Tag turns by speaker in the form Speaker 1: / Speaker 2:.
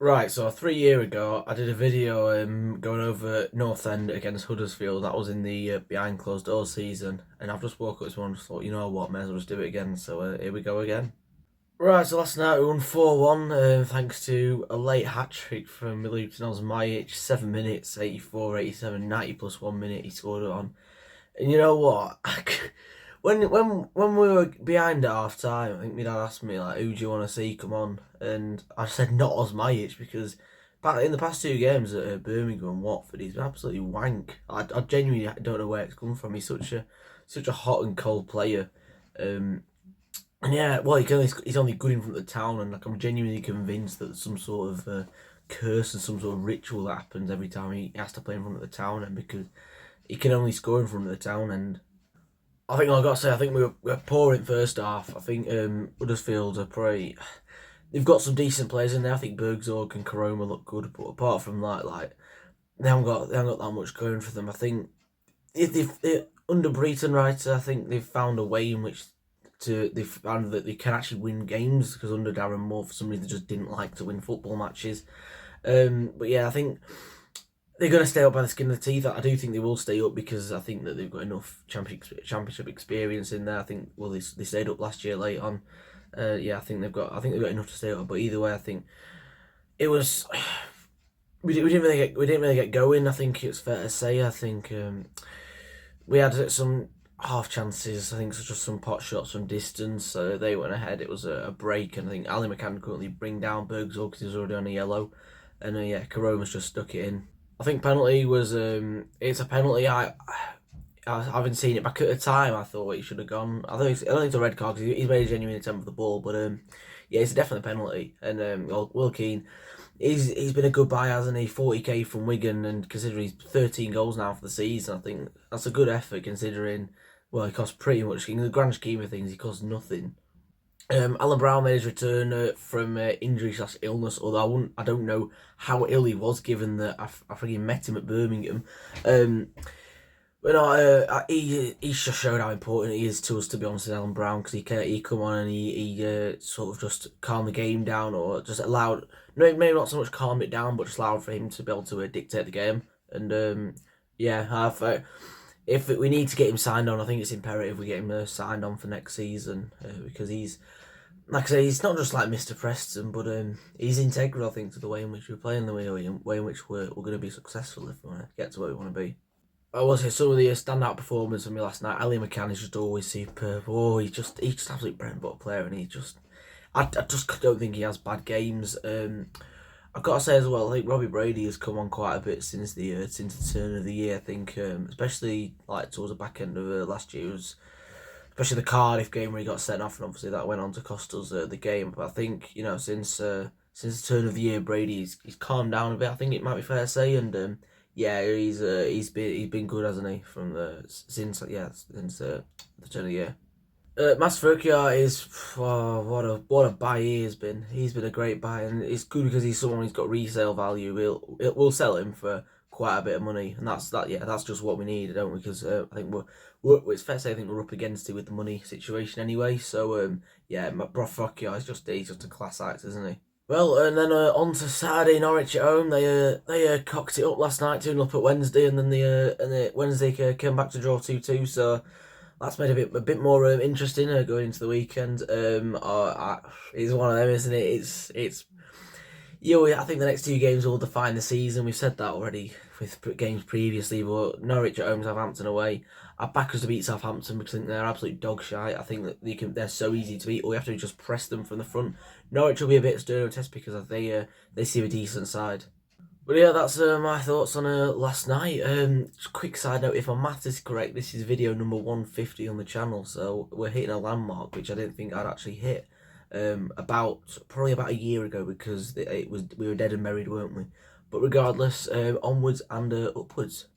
Speaker 1: Right, so 3 years ago, I did a video going over North End against Huddersfield. That was in the behind closed doors season, and I've just woke up this morning and thought, you know what, may as well just do it again. So here we go again. Right, so last night we won 4-1, thanks to a late hat trick from Milutin Osmajić. 7 minutes, 84, 87, 90 plus 1 minute he scored it on. And you know what? when we were behind at half time, I think my dad asked me like, "Who do you want to see come on?" And I said not Osmajić because back in the past 2 games at Birmingham and Watford, he's been absolutely wank. I genuinely don't know where it's come from. He's such a hot and cold player. And yeah, well, he's only good in front of the town, and like I'm genuinely convinced that there's some sort of curse and some sort of ritual that happens every time he has to play in front of the town, and because he can only score in front of the town. And I think I got to say, I think we were poor in first half. I think Huddersfield are probably they've got some decent players in there. I think Bergzorg and Karoma look good, but apart from that, like they haven't got that much going for them. I think if they've under Breton Writer, I think they've found a way in which they've found that they can actually win games because under Darren Moore, for some reason, they just didn't like to win football matches. But yeah, I think they're going to stay up by the skin of the teeth. I do think they will stay up because I think that they've got enough championship experience in there. I think they stayed up last year late on. Yeah, I think they've got enough to stay up. But either way, I think it was we didn't really get going. I think it's fair to say. I think we had some half chances. I think it's just some pot shots from distance. So they went ahead. It was a break, and I think Ali McCann couldn't really bring down Bergzorg because he was already on a yellow, and yeah, Karoma's just stuck it in. I think penalty was it's a penalty. I haven't seen it back at the time. I thought he should have gone. I don't think it's a red card because he's made a genuine attempt for the ball, but yeah, it's definitely a penalty. And Will Keane, he's been a good buy, hasn't he? 40k from Wigan, and considering he's 13 goals now for the season, I think that's a good effort considering. Well, he costs pretty much in the grand scheme of things. He costs nothing. Alan Brown made his return from injury/illness. Although I don't know how ill he was, given that I freaking met him at Birmingham. But no, he just showed how important he is to us. To be honest, with Alan Brown, because he come on and he sort of just calmed the game down, or just allowed maybe not so much calm it down, but just allowed for him to be able to dictate the game. And yeah, if we need to get him signed on, I think it's imperative we get him signed on for next season because he's, like I say, he's not just like Mr. Preston, but he's integral, I think, to the way in which we're playing, the way in which we're going to be successful if we want to get to where we want to be. I will say some of the standout performance from me last night. Ali McCann is just always superb. Oh, he's just absolute bread and butter player, and I just don't think he has bad games. I've got to say as well, I think Robbie Brady has come on quite a bit since the turn of the year. I think, especially like towards the back end of last year, especially the Cardiff game where he got sent off, and obviously that went on to cost us the game. But I think since the turn of the year, he's calmed down a bit. I think it might be fair to say, and yeah, he's been good, hasn't he? From since the turn of the year. Masfurkia is what a buy he has been. He's been a great buy, and it's good because he's someone who's got resale value. We'll sell him for quite a bit of money, and that's that. Yeah, that's just what we need, don't we? Because I think it's fair to say I think we're up against it with the money situation anyway. So yeah, Masfurkia is he's just a class act, isn't he? Well, and then on to Saturday, Norwich at home. They cocked it up last night, 2-0 up at Wednesday, and then the Wednesday came back to draw 2-2. So that's made a bit more interesting going into the weekend. It's one of them, isn't it? It's I think the next 2 games will define the season. We've said that already with games previously, but Norwich at home, Southampton away. I back us to beat Southampton because I think they're absolute dog shite. I think that they're so easy to beat. All we have to do is just press them from the front. Norwich will be a bit sterno test because they seem a decent side. But yeah, that's my thoughts on last night. Just quick side note: if my math is correct, this is video number 150 on the channel, so we're hitting a landmark which I didn't think I'd actually hit. Probably about a year ago because we were dead and buried, weren't we? But regardless, onwards and upwards.